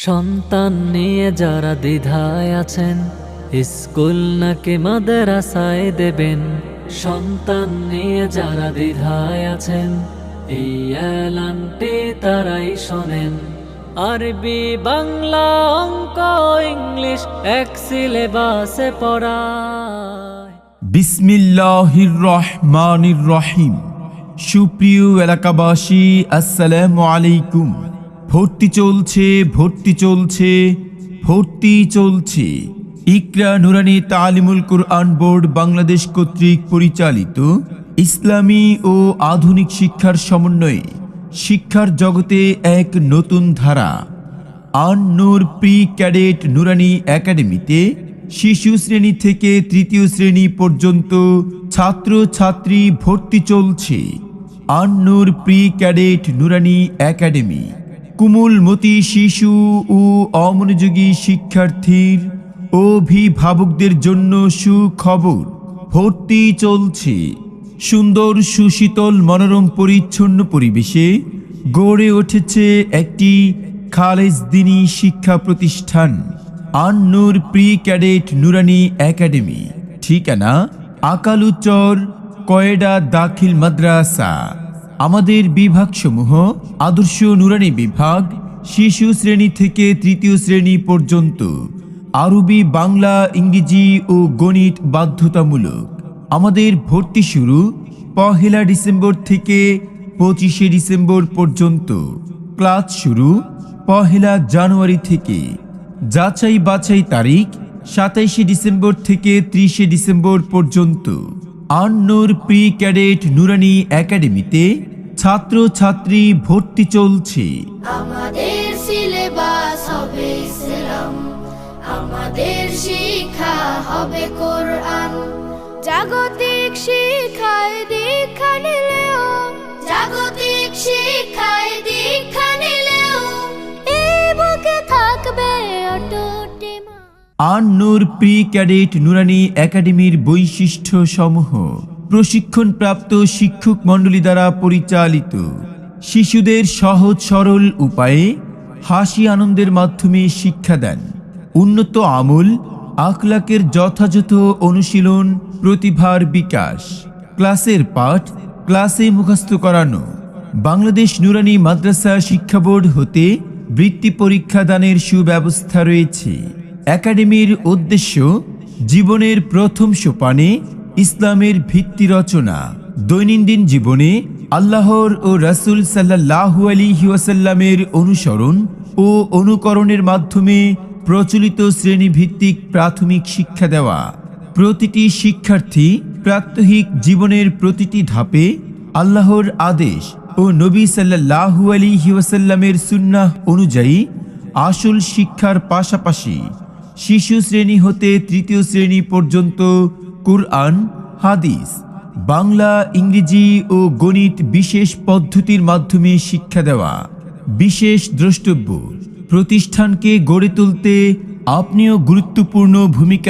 সন্তান নিয়ে যারা দ্বিধায় আছেন, স্কুল নাকি মাদ্রাসায় দেবেন। সন্তান নিয়ে যারা দ্বিধায় আছেন, এই এলানটি তারাই শোনেন। আরবি, বাংলা, অঙ্ক, ইংলিশ এক সিলেবাসে পড়ায়। বিসমিল্লাহির রহমানির রহিম। সুপ্রিয় এলাকাবাসী, আসসালামু আলাইকুম। ভর্তি চলছে ইকরা নুরানি তালিমুল কুরআন বোর্ড বাংলাদেশ কর্তৃক পরিচালিত ইসলামী ও আধুনিক শিক্ষার সমন্বয়ে শিক্ষার জগতে এক নতুন ধারা আন-নূর প্রি ক্যাডেট নুরানি একাডেমিতে শিশু শ্রেণী থেকে তৃতীয় শ্রেণী পর্যন্ত ছাত্রছাত্রী ভর্তি চলছে। আন-নূর প্রি ক্যাডেট নুরানি একাডেমি কোমলমতি শিশু ও অমনোযোগী শিক্ষার্থীর অভিভাবকদের জন্য সুখবর। ভর্তি চলছে সুন্দর, সুশীতল, মনোরম, পরিচ্ছন্ন পরিবেশে গড়ে উঠেছে একটি খালেজ দ্বীনি শিক্ষা প্রতিষ্ঠান আন-নূর প্রি ক্যাডেট নুরানি একাডেমি। ঠিকানা আকালুচর, কয়েডা দাখিল মাদ্রাসা। আমাদের বিভাগসমূহ: আদর্শ নুরানি বিভাগ, শিশু শ্রেণী থেকে তৃতীয় শ্রেণী পর্যন্ত, আরবি, বাংলা, ইংরেজি ও গণিত বাধ্যতামূলক। আমাদের ভর্তি শুরু 1 ডিসেম্বর থেকে 25 ডিসেম্বর পর্যন্ত। ক্লাস শুরু 1 জানুয়ারি থেকে। যাচাই বাছাই তারিখ 27 ডিসেম্বর থেকে 30 ডিসেম্বর পর্যন্ত। আন-নূর প্রি ক্যাডেট নুরানি একাডেমিতে ছাত্রছাত্রী ভর্তি চলছে। আমাদের সিলেবাস হবে ইসলাম, আমাদের শিক্ষা হবে কোরআন। জাগতিক শিক্ষায় দীক্ষা নিলেও, জাগতিক শিক্ষায় দীক্ষা নিলেও এই বুকে থাকবে অটুট ঈমান। আন-নূর প্রি ক্যাডেট নুরানি একাডেমির বৈশিষ্ট্য সমূহ: প্রশিক্ষণপ্রাপ্ত শিক্ষক মণ্ডলী দ্বারা পরিচালিত, শিশুদের সহজ সরল উপায়ে হাসি আনন্দের মাধ্যমে শিক্ষা দেন, উন্নত আমল আখলাকের যথাযথ অনুশীলন, প্রতিভার বিকাশ, ক্লাসের পাঠ ক্লাসে মুখস্থ করানো। বাংলাদেশ নুরানি মাদ্রাসা শিক্ষা বোর্ড হতে বৃত্তি পরীক্ষা দানের সুব্যবস্থা রয়েছে। একাডেমির উদ্দেশ্য জীবনের প্রথম সোপানে ইসলামের ভিত্তি রচনা, দৈনন্দিন জীবনে আল্লাহর ও রাসূল সাল্লাল্লাহু আলাইহি ওয়াসাল্লামের অনুসরণ ও অনুকরণের মাধ্যমে প্রচলিত শ্রেণীভিত্তিক প্রাথমিক শিক্ষা দেওয়া। প্রতিটি শিক্ষার্থী প্রাত্যহিক জীবনের প্রতিটি ধাপে আল্লাহর আদেশ ও নবী সাল্লাল্লাহু আলাইহি ওয়াসাল্লামের সুন্নাহ অনুযায়ী আসল শিক্ষার পাশাপাশি শিশু শ্রেণী হতে তৃতীয় শ্রেণী পর্যন্ত কুরআন, হাদিস, বাংলা, ইংরেজি ও গণিত বিশেষ পদ্ধতির মাধ্যমে শিক্ষা দেওয়া। বিশেষ দ্রষ্টব্য: প্রতিষ্ঠানকে গড়ে তুলতে আপনিও গুরুত্বপূর্ণ ভূমিকা